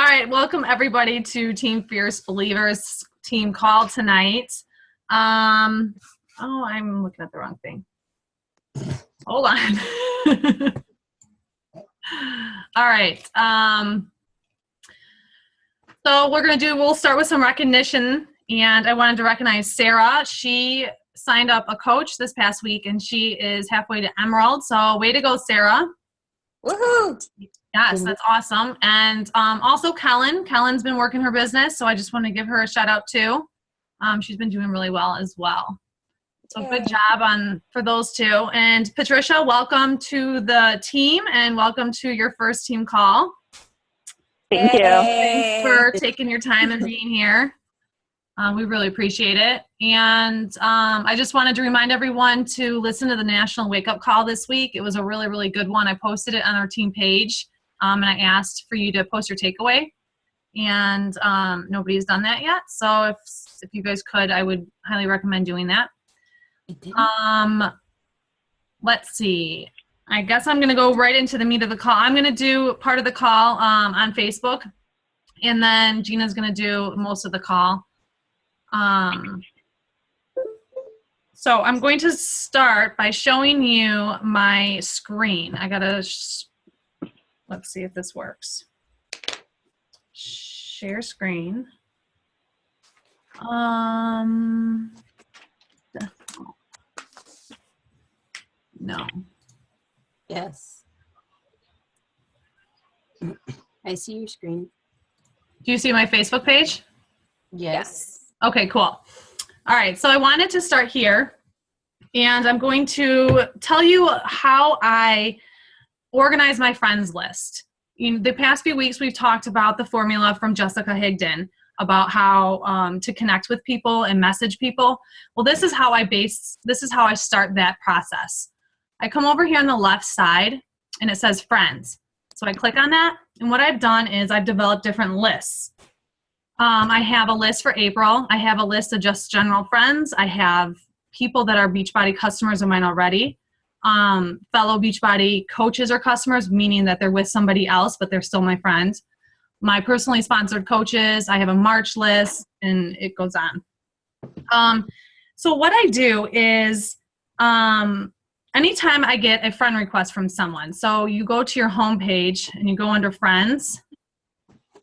right, welcome everybody to Team Fierce Believers team call tonight. I'm looking at the wrong thing. Hold on. All right. So we'll start with some recognition, and I wanted to recognize Sarah. She signed up a coach this past week, and she is halfway to Emerald. So way to go, Sarah. Woohoo! Yes, that's awesome. And also Kellen. Kellen's been working her business, so I just want to give her a shout out too. She's been doing really well as well. So good job for those two. And Patricia, welcome to the team and welcome to your first team call. Thank you. Thanks for taking your time and being here. We really appreciate it. And I just wanted to remind everyone to listen to the National Wake Up Call this week. It was a really, really good one. I posted it on our team page, and I asked for you to post your takeaway. And nobody's done that yet. So if you guys could, I would highly recommend doing that. Let's see. I guess I'm going to go right into the meat of the call. I'm going to do part of the call on Facebook, and then Gina's going to do most of the call. So I'm going to start by showing you my screen. I got to, let's see if this works. Share screen. No. Yes. I see your screen. Do you see my Facebook page? Yes. Okay, cool. All right, so I wanted to start here, and I'm going to tell you how I organize my friends list. In the past few weeks, we've talked about the formula from Jessica Higdon about how to connect with people and message people. Well, this is how I start that process. I come over here on the left side, and it says friends. So I click on that, and what I've done is I've developed different lists. I have a list for April. I have a list of just general friends. I have people that are Beachbody customers of mine already. Fellow Beachbody coaches or customers, meaning that they're with somebody else, but they're still my friends. My personally sponsored coaches. I have a March list, and it goes on. So what I do is anytime I get a friend request from someone, so you go to your home page and you go under friends,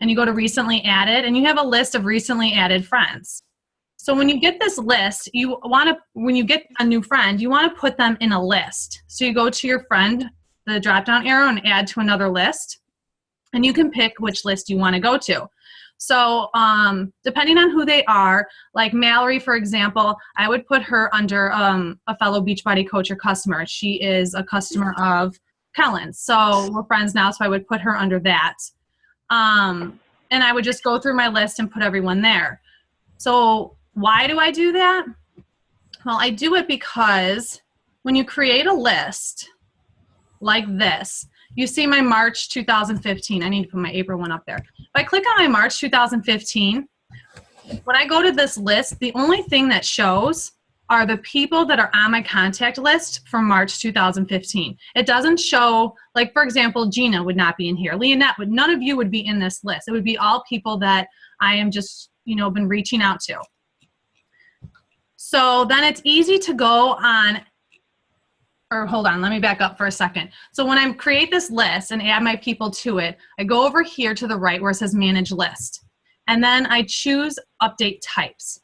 and you go to recently added, and you have a list of recently added friends. So when you get this list, when you get a new friend, you want to put them in a list. So you go to your friend, the drop-down arrow, and add to another list, and you can pick which list you want to go to. So depending on who they are, like Mallory, for example, I would put her under a fellow Beachbody coach or customer. She is a customer of Kellen's. So we're friends now, so I would put her under that. And I would just go through my list and put everyone there. So why do I do that? Well, I do it because when you create a list like this, you see my March 2015. I need to put my April one up there. If I click on my March 2015, when I go to this list, the only thing that shows are the people that are on my contact list from March 2015. It doesn't show, like, for example, Gina would not be in here. Leonette none of you would be in this list. It would be all people that I am just, been reaching out to. So then it's easy to go on, or hold on, let me back up for a second. So when I create this list and add my people to it, I go over here to the right where it says manage list. And then I choose update types.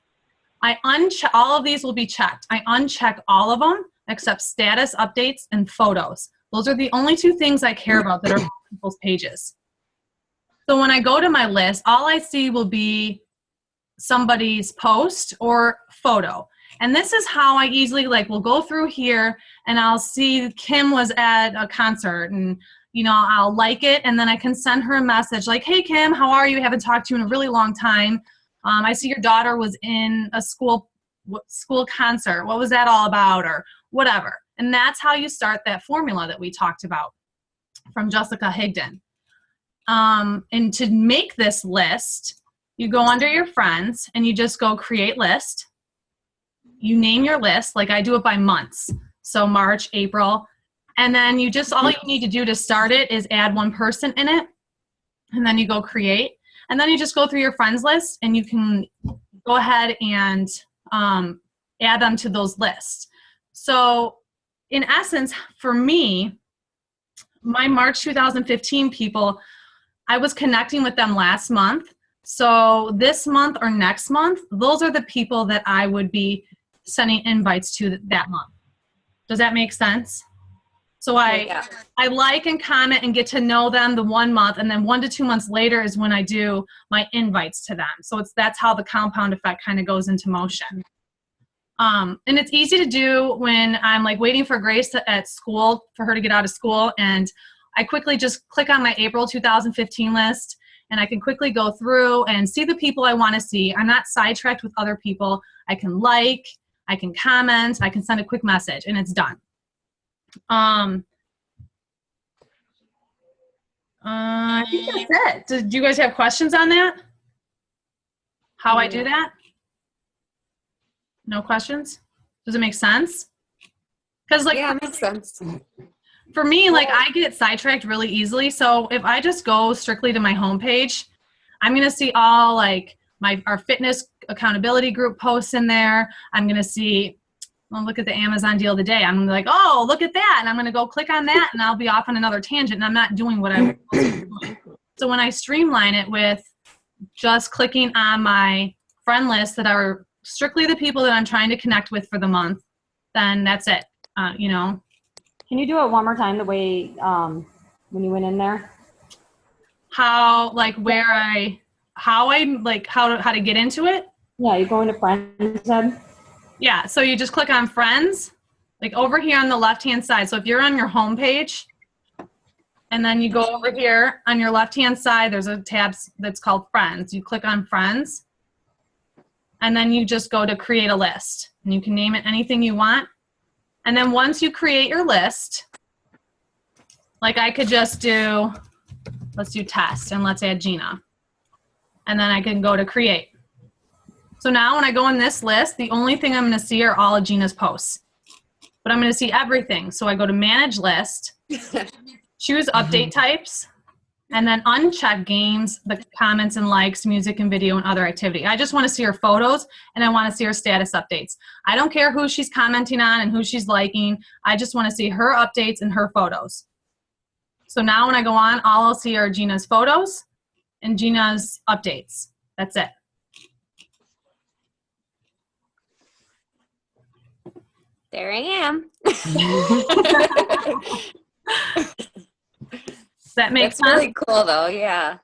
All of these will be checked. I uncheck all of them except status, updates, and photos. Those are the only two things I care about that are on people's pages. So when I go to my list, all I see will be somebody's post or photo. And this is how I easily will go through here, and I'll see Kim was at a concert, and I'll like it, and then I can send her a message like, hey Kim, how are you? Haven't talked to you in a really long time. I see your daughter was in a school concert. What was that all about, or whatever? And that's how you start that formula that we talked about from Jessica Higdon. And to make this list, you go under your friends and you just go create list. You name your list, like I do it by months. So March, April, and then all you need to do to start it is add one person in it. And then you go create. And then you just go through your friends list and you can go ahead and add them to those lists. So in essence, for me, my March 2015 people, I was connecting with them last month. So this month or next month, those are the people that I would be sending invites to that month. Does that make sense? So I like and comment and get to know them the 1 month, and then 1 to 2 months later is when I do my invites to them. So that's how the compound effect kind of goes into motion. And it's easy to do when I'm like waiting for Grace at school for her to get out of school, and I quickly just click on my April 2015 list, and I can quickly go through and see the people I want to see. I'm not sidetracked with other people. I can like, I can comment, I can send a quick message, and it's done. I think that's it. Do you guys have questions on that? How I do that? No questions? Does it make sense? Because like, Yeah, it makes sense. for me, like I get sidetracked really easily. So if I just go strictly to my homepage, I'm going to see all like our fitness accountability group posts in there. I'm going to see, well, look at the Amazon deal today. I'm like, oh, look at that. And I'm going to go click on that and I'll be off on another tangent and I'm not doing what I was supposed to be doing. So when I streamline it with just clicking on my friend list that are strictly the people that I'm trying to connect with for the month, then that's it. You know. Can you do it one more time the way when you went in there? How to get into it? Yeah, you go into friends then? Yeah, so you just click on friends, like over here on the left-hand side. So if you're on your home page, and then you go over here on your left-hand side, there's a tab that's called friends. You click on friends, and then you just go to create a list. And you can name it anything you want. And then once you create your list, like I could just do, let's do test, and let's add Gina. And then I can go to create. So now when I go in this list, the only thing I'm going to see are all of Gina's posts. But I'm going to see everything. So I go to manage list, choose update types, and then uncheck games, the comments and likes, music and video, and other activity. I just want to see her photos, and I want to see her status updates. I don't care who she's commenting on and who she's liking. I just want to see her updates and her photos. So now when I go on, all I'll see are Gina's photos and Gina's updates. That's it. There I am. Does that make That's sense? really cool though, yeah.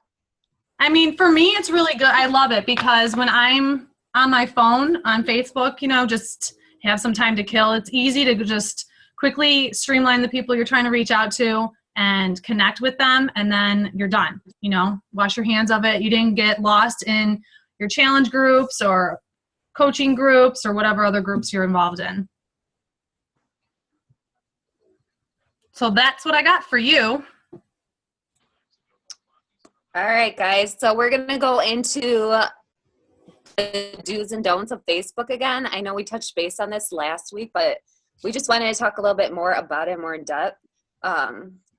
I mean, for me, it's really good. I love it because when I'm on my phone on Facebook, you know, just have some time to kill. It's easy to just quickly streamline the people you're trying to reach out to and connect with them, and then you're done. You know, wash your hands of it. You didn't get lost in your challenge groups or coaching groups or whatever other groups you're involved in. So that's what I got for you. All right, guys. So we're going to go into the do's and don'ts of Facebook again. I know we touched base on this last week, but we just wanted to talk a little bit more about it more in depth.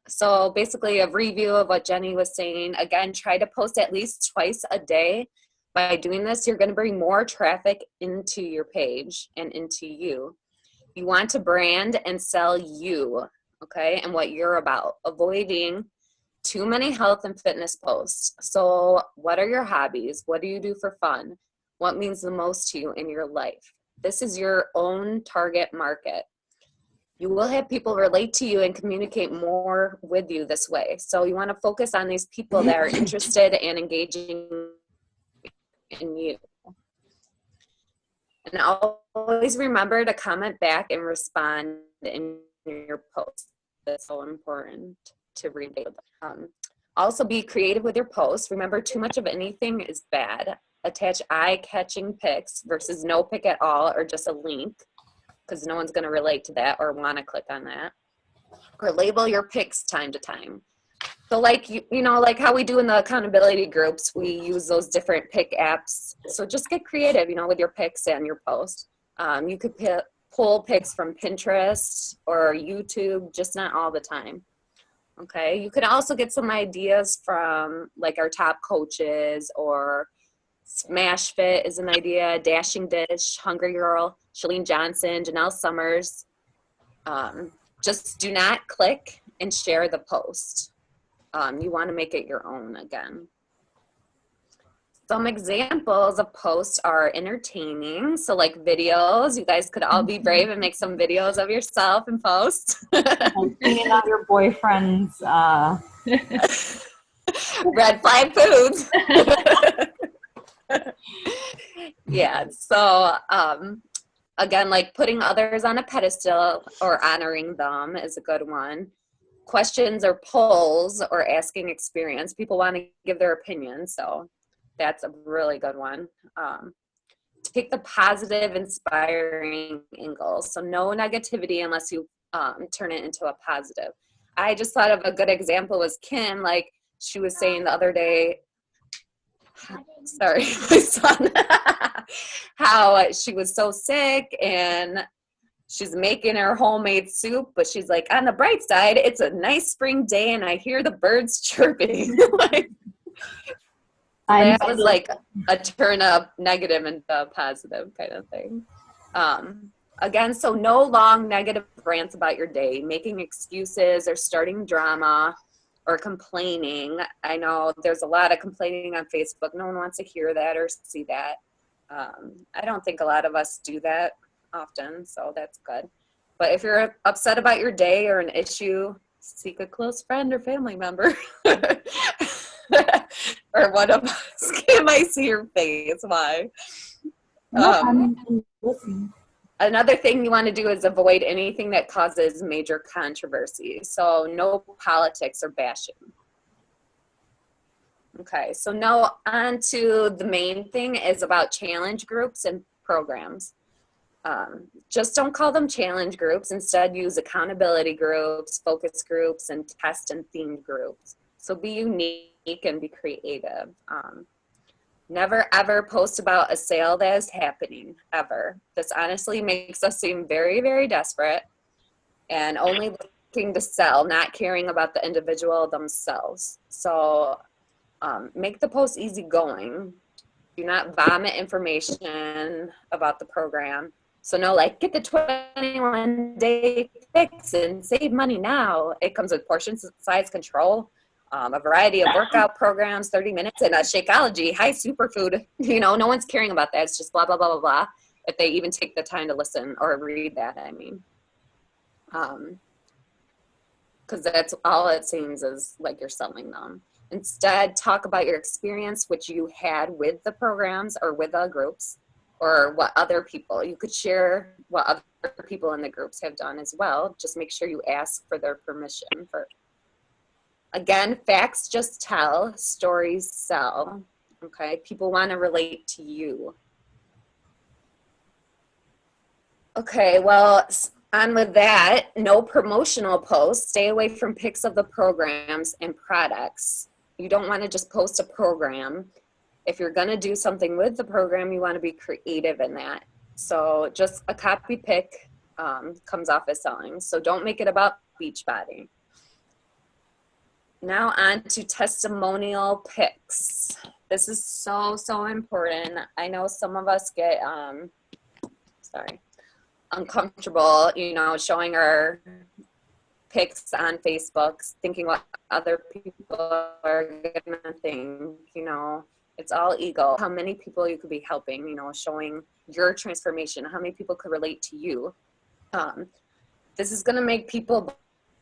So basically a review of what Jenny was saying. Again, try to post at least twice a day. By doing this, you're going to bring more traffic into your page and into you. You want to brand and sell you, okay, and what you're about. Avoiding too many health and fitness posts. So what are your hobbies? What do you do for fun? What means the most to you in your life? This is your own target market. You will have people relate to you and communicate more with you this way. So you want to focus on these people that are interested and engaging in you. And always remember to comment back and respond in your posts. That's so important to read. Also be creative with your posts. Remember, too much of anything is bad. Attach eye-catching pics versus no pic at all or just a link, because no one's going to relate to that or want to click on that. Or label your pics time to time. So like, you know, like how we do in the accountability groups, we use those different pic apps. So just get creative, you know, with your pics and your posts. You could pull pics from Pinterest or YouTube, just not all the time. Okay, you can also get some ideas from like our top coaches, or Smash Fit is an idea, Dashing Dish, Hungry Girl, Shalene Johnson, Janelle Summers. Just do not click and share the post. You want to make it your own again. Some examples of posts are entertaining. So like videos, you guys could all be brave and make some videos of yourself and post. Like cleaning out your boyfriend's, Red flag foods. Yeah, so again, like putting others on a pedestal or honoring them is a good one. Questions or polls or asking experience. People want to give their opinion, so that's a really good one. Take the positive, inspiring angle. So no negativity unless you turn it into a positive. I just thought of a good example was Kim, like she was saying the other day, sorry, my son, how she was so sick and she's making her homemade soup, but she's like, on the bright side, it's a nice spring day and I hear the birds chirping. Like, that was like a turn up negative into positive kind of thing. Again, so no long negative rants about your day, making excuses or starting drama or complaining. I know there's a lot of complaining on Facebook. No one wants to hear that or see that. I don't think a lot of us do that often, so that's good. But if you're upset about your day or an issue, seek a close friend or family member. Or one of us. Can I see your face? Why? Another thing you want to do is avoid anything that causes major controversy. So no politics or bashing. Okay, so now on to the main thing is about challenge groups and programs. Just don't call them challenge groups. Instead, use accountability groups, focus groups, and test and themed groups. So be unique and be creative. Never ever post about a sale that is happening, ever. This honestly makes us seem very, very desperate and only looking to sell, not caring about the individual themselves. So make the post easygoing. Do not vomit information about the program. So no, like, get the 21-day fix and save money now. It comes with portion size control, a variety of workout programs, 30 minutes, and a Shakeology, high superfood. You know, no one's caring about that. It's just blah, blah, blah, blah, blah. If they even take the time to listen or read that, I mean. Because that's all it seems is like you're selling them. Instead, talk about your experience, which you had with the programs or with the groups, or what other people. You could share what other people in the groups have done as well. Just make sure you ask for their permission. Again, facts just tell, stories sell. Okay, people want to relate to you. Okay, well, on with that, no promotional posts. Stay away from pics of the programs and products. You don't want to just post a program. If you're going to do something with the program, you want to be creative in that. So just a copy pic comes off as selling. So don't make it about Beachbody. Now on to testimonial pics. This is so, so important. I know some of us get, uncomfortable, you know, showing our pics on Facebook, thinking what other people are gonna think, you know. It's all ego. How many people you could be helping, you know, showing your transformation, how many people could relate to you. This is gonna make people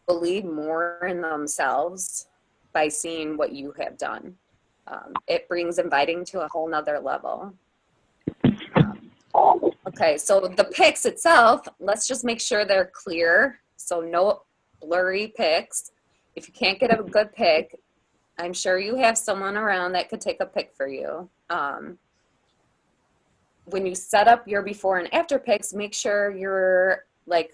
believe more in themselves by seeing what you have done. It brings inviting to a whole nother level. Okay, so the pics itself, let's just make sure they're clear. So no blurry pics. If you can't get a good pic, I'm sure you have someone around that could take a pic for you. When you set up your before and after pics, make sure you're, like,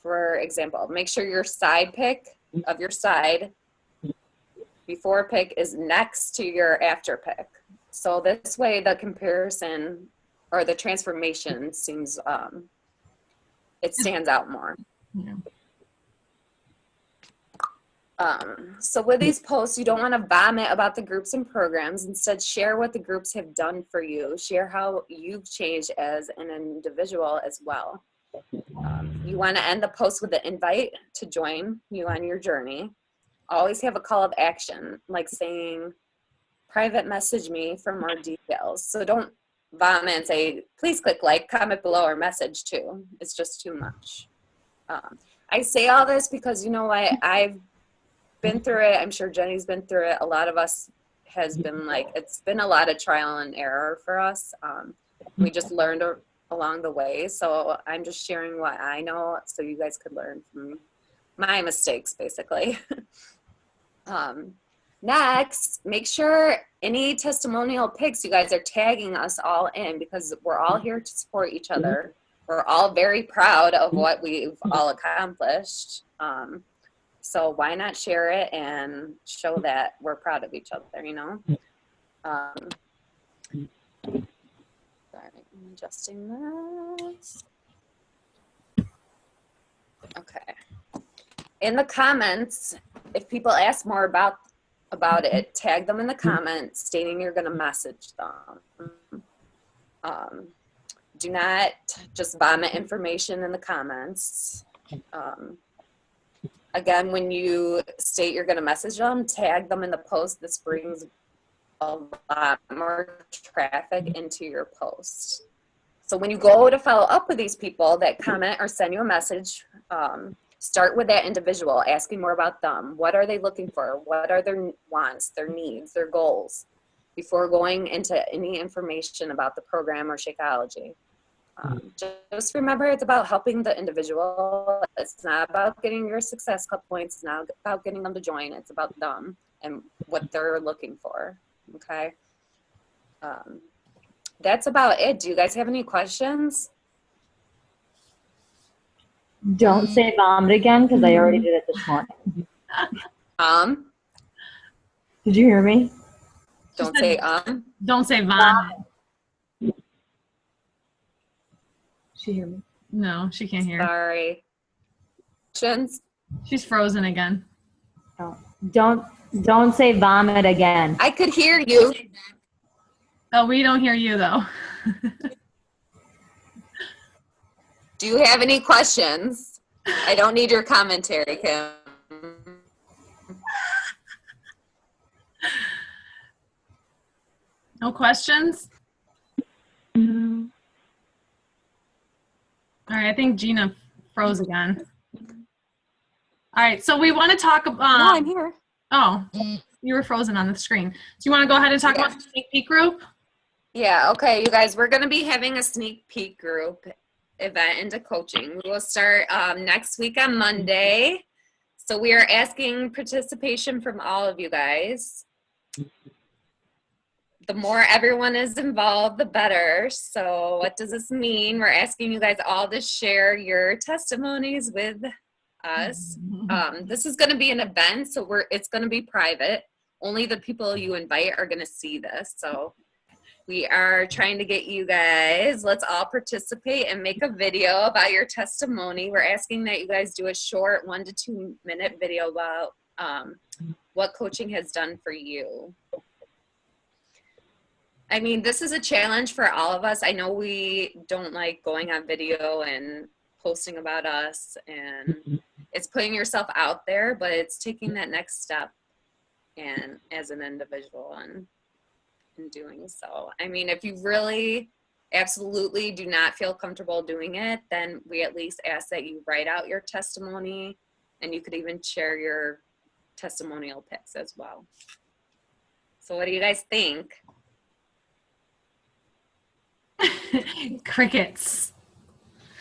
for example, make sure your side pic of your side before pic is next to your after pic. So this way the comparison or the transformation seems, it stands out more. Yeah. So with these posts, you don't want to vomit about the groups and programs. Instead, share what the groups have done for you. Share how you've changed as an individual as well. You want to end the post with an invite to join you on your journey. Always have a call of action, like saying, private message me for more details. So don't vomit and say, please click like, comment below, or message too. It's just too much. I say all this because you know what? I've been through it. I'm sure Jenny's been through it. A lot of us has been like, it's been a lot of trial and error for us. We just learned along the way. So I'm just sharing what I know so you guys could learn from my mistakes, basically. Next, make sure any testimonial pics you guys are tagging us all in, because we're all here to support each other. We're all very proud of what we've all accomplished. So why not share it and show that we're proud of each other, you know? Sorry, I'm adjusting this. Okay. In the comments, if people ask more about it, tag them in the comments stating you're going to message them. Do not just vomit information in the comments. Again, when you state you're going to message them, tag them in the post. This brings a lot more traffic into your post. So when you go to follow up with these people that comment or send you a message, start with that individual, asking more about them. What are they looking for? What are their wants, their needs, their goals, before going into any information about the program or Shakeology. Just remember, it's about helping the individual. It's not about getting your Success Club points. It's not about getting them to join. It's about them and what they're looking for. Okay. That's about it. Do you guys have any questions? Don't say vomit again, because I already did it this morning. Did you hear me? Don't say Don't say vomit. She hear me? No, she can't hear. Sorry. Questions? She's frozen again. Oh. Don't say vomit again. I could hear you. Oh, we don't hear you though. Do you have any questions? I don't need your commentary, Kim. No questions? All right, I think Gina froze again. All right, so we want to talk about. No, I'm here. Oh, you were frozen on the screen. Do you want to go ahead and talk about the sneak peek group? Yeah, okay, you guys, we're going to be having a sneak peek group event into coaching. We will start next week on Monday. So we are asking participation from all of you guys. The more everyone is involved, the better. So what does this mean? We're asking you guys all to share your testimonies with us. This is going to be an event, so it's going to be private. Only the people you invite are going to see this. So we are trying to get you guys, let's all participate and make a video about your testimony. We're asking that you guys do a short 1 to 2 minute video about what coaching has done for you. I mean, this is a challenge for all of us. I know we don't like going on video and posting about us, and it's putting yourself out there, but it's taking that next step and as an individual and in doing so. I mean, if you really absolutely do not feel comfortable doing it, then we at least ask that you write out your testimony, and you could even share your testimonial pics as well. So what do you guys think? Crickets.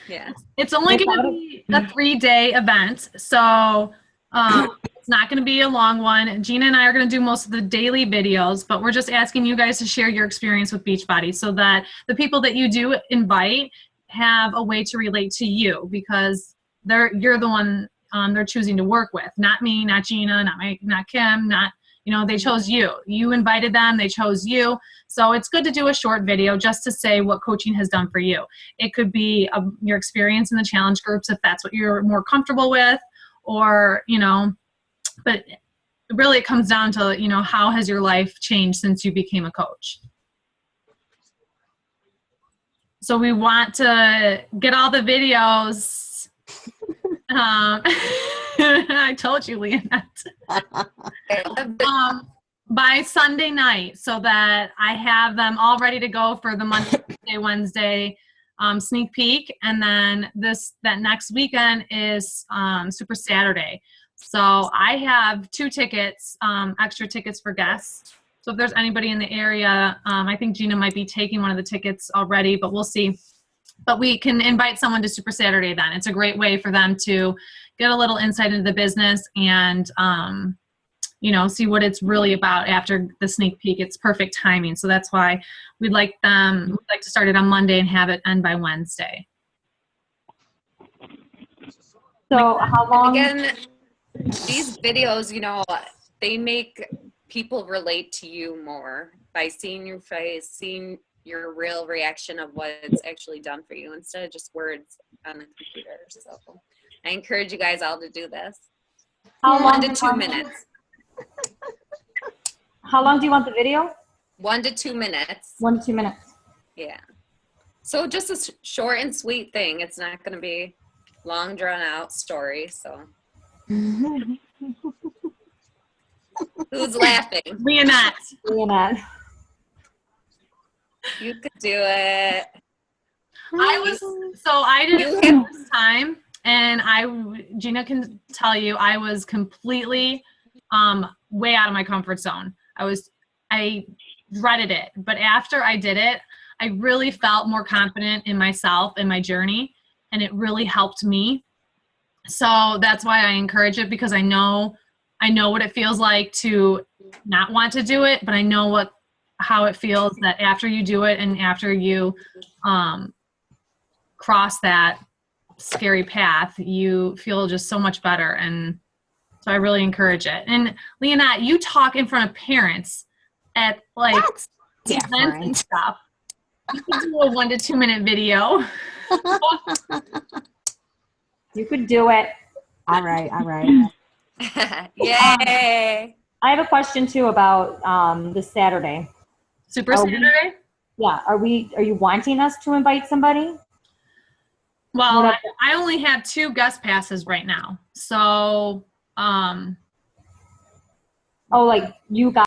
Yeah. It's only going to be a 3-day event, so it's not going to be a long one. Gina and I are going to do most of the daily videos, but we're just asking you guys to share your experience with Beachbody so that the people that you do invite have a way to relate to you, because you're the one they're choosing to work with, not me, not Gina, not Kim, they chose you. You invited them, they chose you. So it's good to do a short video just to say what coaching has done for you. It could be your experience in the challenge groups if that's what you're more comfortable with, or, but really it comes down to, how has your life changed since you became a coach? So we want to get all the videos. I told you, Leonette. By Sunday night, so that I have them all ready to go for the Monday, Wednesday sneak peek, and then that next weekend is Super Saturday. So I have 2 tickets, extra tickets for guests. So if there's anybody in the area, I think Gina might be taking one of the tickets already, but we'll see. But we can invite someone to Super Saturday then. It's a great way for them to get a little insight into the business and, see what it's really about after the sneak peek. It's perfect timing. So that's why we'd like to start it on Monday and have it end by Wednesday. So how long? Again, these videos, they make people relate to you more by seeing your face, seeing your real reaction of what it's actually done for you instead of just words on the computer. So I encourage you guys all to do this. How long 1 to 2 minutes. How long do you want the video? 1 to 2 minutes. 1 to 2 minutes. Yeah. So just a short and sweet thing. It's not going to be long drawn out story. So who's laughing? Leonette. Leonette. You could do it. I did it for the first time, and Gina can tell you, I was completely way out of my comfort zone. I dreaded it, but after I did it, I really felt more confident in myself and my journey, and it really helped me. So that's why I encourage it, because I know what it feels like to not want to do it, but I know how it feels that after you do it and after you cross that scary path, you feel just so much better. And so I really encourage it. And Leonette, you talk in front of parents at events and stuff. You could do a 1 to 2 minute video. You could do it. All right. Yay! I have a question too about this Saturday. Super Saturday? Yeah. Are you wanting us to invite somebody? Well, I only have 2 guest passes right now. So, Oh, like you got